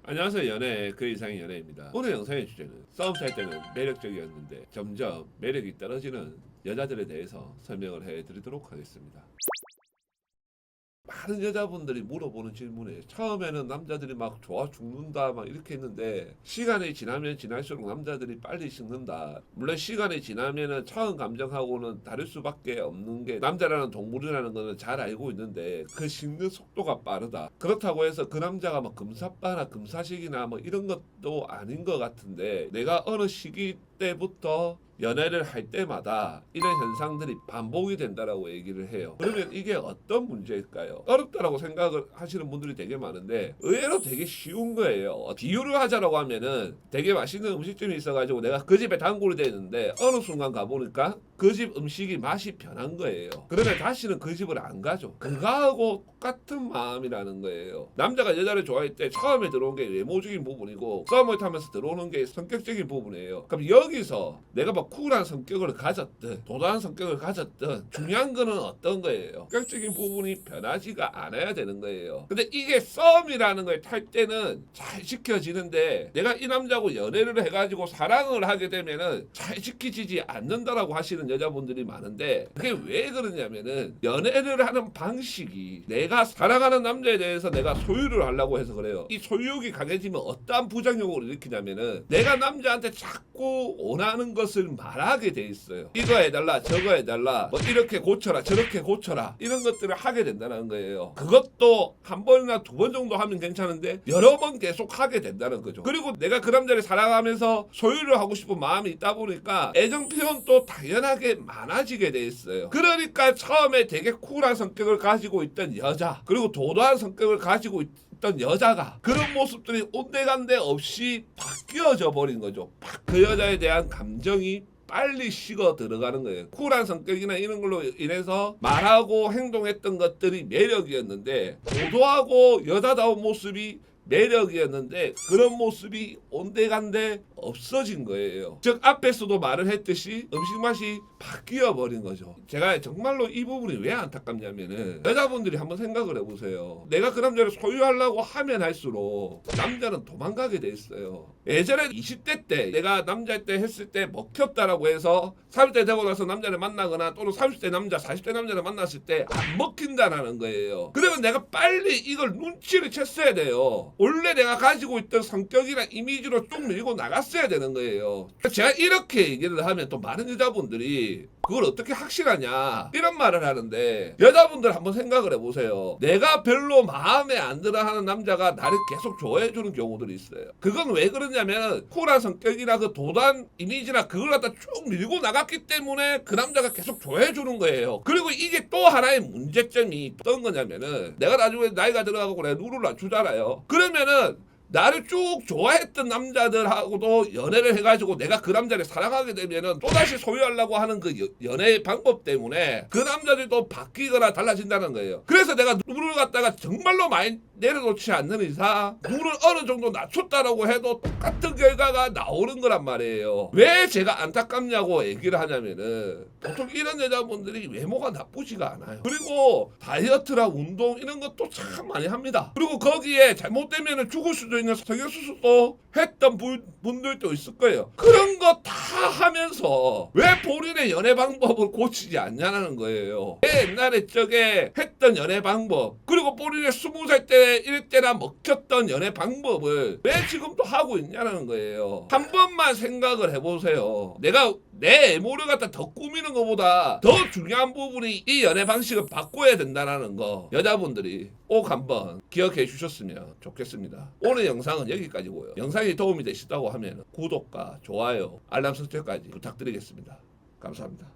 안녕하세요. 연애 그 이상의 연애입니다. 오늘 영상의 주제는 싸움 살 때는 매력적이었는데 점점 매력이 떨어지는 여자들에 대해서 설명을 해드리도록 하겠습니다. 많은 여자분들이 물어보는 질문이에요. 처음에는 남자들이 막 좋아 죽는다 막 이렇게 했는데 시간이 지나면 지날수록 남자들이 빨리 식는다. 물론 시간이 지나면은 처음 감정하고는 다를 수밖에 없는 게 남자라는 동물이라는 거는 잘 알고 있는데 그 식는 속도가 빠르다. 그렇다고 해서 그 남자가 막 금사빠나 금사식이나 뭐 이런 것도 아닌 것 같은데 내가 어느 시기 때부터 연애를 할 때마다 이런 현상들이 반복이 된다라고 얘기를 해요. 그러면 이게 어떤 문제일까요? 어렵다라고 생각을 하시는 분들이 되게 많은데 의외로 되게 쉬운 거예요. 비유를 하자라고 하면은 되게 맛있는 음식점이 있어가지고 내가 그 집에 단골이 되는데 어느 순간 가보니까 그 집 음식이 맛이 변한 거예요. 그러면 다시는 그 집을 안 가죠. 그거하고 똑같은 마음이라는 거예요. 남자가 여자를 좋아할 때 처음에 들어온 게 외모적인 부분이고 썸을 타면서 들어오는 게 성격적인 부분이에요. 그럼 여기서 내가 막 쿨한 성격을 가졌든 도도한 성격을 가졌든 중요한 거는 어떤 거예요? 성격적인 부분이 변하지가 않아야 되는 거예요. 근데 이게 썸이라는 걸 탈 때는 잘 지켜지는데 내가 이 남자하고 연애를 해가지고 사랑을 하게 되면은 잘 지켜지지 않는다라고 하시는 여자분들이 많은데 그게 왜 그러냐면은 연애를 하는 방식이 내가 사랑하는 남자에 대해서 내가 소유를 하려고 해서 그래요. 이 소유욕이 강해지면 어떠한 부작용을 일으키냐면은 내가 남자한테 자꾸 원하는 것을 말하게 돼 있어요. 이거 해달라 저거 해달라 뭐 이렇게 고쳐라 저렇게 고쳐라 이런 것들을 하게 된다는 거예요. 그것도 한 번이나 두 번 정도 하면 괜찮은데 여러 번 계속 하게 된다는 거죠. 그리고 내가 그 남자를 사랑하면서 소유를 하고 싶은 마음이 있다 보니까 애정 표현도 당연하게 많아지게 돼 있어요. 그러니까 처음에 되게 쿨한 성격을 가지고 있던 여자 그리고 도도한 성격을 가지고 있던 여자가 그런 모습들이 온데간데 없이 바뀌어져 버린 거죠. 그 여자에 대한 감정이 빨리 식어 들어가는 거예요. 쿨한 성격이나 이런 걸로 인해서 말하고 행동했던 것들이 매력이었는데 도도하고 여자다운 모습이 매력이었는데 그런 모습이 온데간데 없어진 거예요. 즉 앞에서도 말을 했듯이 음식 맛이 바뀌어 버린 거죠. 제가 정말로 이 부분이 왜 안타깝냐면은 여자분들이 한번 생각을 해보세요. 내가 그 남자를 소유하려고 하면 할수록 남자는 도망가게 돼 있어요. 예전에 20대 때 내가 남자 때 했을 때 먹혔다라고 해서 30대 되고 나서 남자를 만나거나 또는 30대 남자 40대 남자를 만났을 때 안 먹힌다라는 거예요. 그러면 내가 빨리 이걸 눈치를 챘어야 돼요. 원래 내가 가지고 있던 성격이나 이미지로 쭉 밀고 나갔어야 되는 거예요. 제가 이렇게 얘기를 하면 또 많은 여자분들이 그걸 어떻게 확실하냐 이런 말을 하는데 여자분들 한번 생각을 해보세요. 내가 별로 마음에 안 들어 하는 남자가 나를 계속 좋아해 주는 경우들이 있어요. 그건 왜 그러냐면 쿨한 성격이나 그 도단 이미지나 그걸 갖다 쭉 밀고 나갔기 때문에 그 남자가 계속 좋아해 주는 거예요. 그리고 이게 또 하나의 문제점이 어떤 거냐면은 내가 나중에 나이가 들어가고 내가 누를 낮추잖아요. 그러면은 나를 쭉 좋아했던 남자들하고도 연애를 해가지고 내가 그 남자를 사랑하게 되면은 또다시 소유하려고 하는 그 연애의 방법 때문에 그 남자들도 바뀌거나 달라진다는 거예요. 그래서 내가 누를 갖다가 정말로 많이 내려놓지 않는 이상 누를 어느 정도 낮췄다라고 해도 똑같은 결과가 나오는 거란 말이에요. 왜 제가 안타깝냐고 얘기를 하냐면은 보통 이런 여자분들이 외모가 나쁘지가 않아요. 그리고 다이어트랑 운동 이런 것도 참 많이 합니다. 그리고 거기에 잘못되면은 죽을 수도 있는 성형수술도 했던 분들도 있을 거예요. 그런 거 다 하면서 왜 본인의 연애 방법을 고치지 않냐는 거예요. 왜 옛날에 저게 했던 연애 방법 그리고 본인의 20살 때 이럴 때나 먹혔던 연애 방법을 왜 지금도 하고 있냐는 거예요. 한 번만 생각을 해보세요. 내가 내 애모를 갖다 더 꾸미는 것보다 더 중요한 부분이 이 연애 방식을 바꿔야 된다는 거 여자분들이 꼭 한번 기억해 주셨으면 좋겠습니다. 오늘 영상은 여기까지고요. 영상이 도움이 되셨다고 하면 구독과 좋아요 알람 설정까지 부탁드리겠습니다. 감사합니다.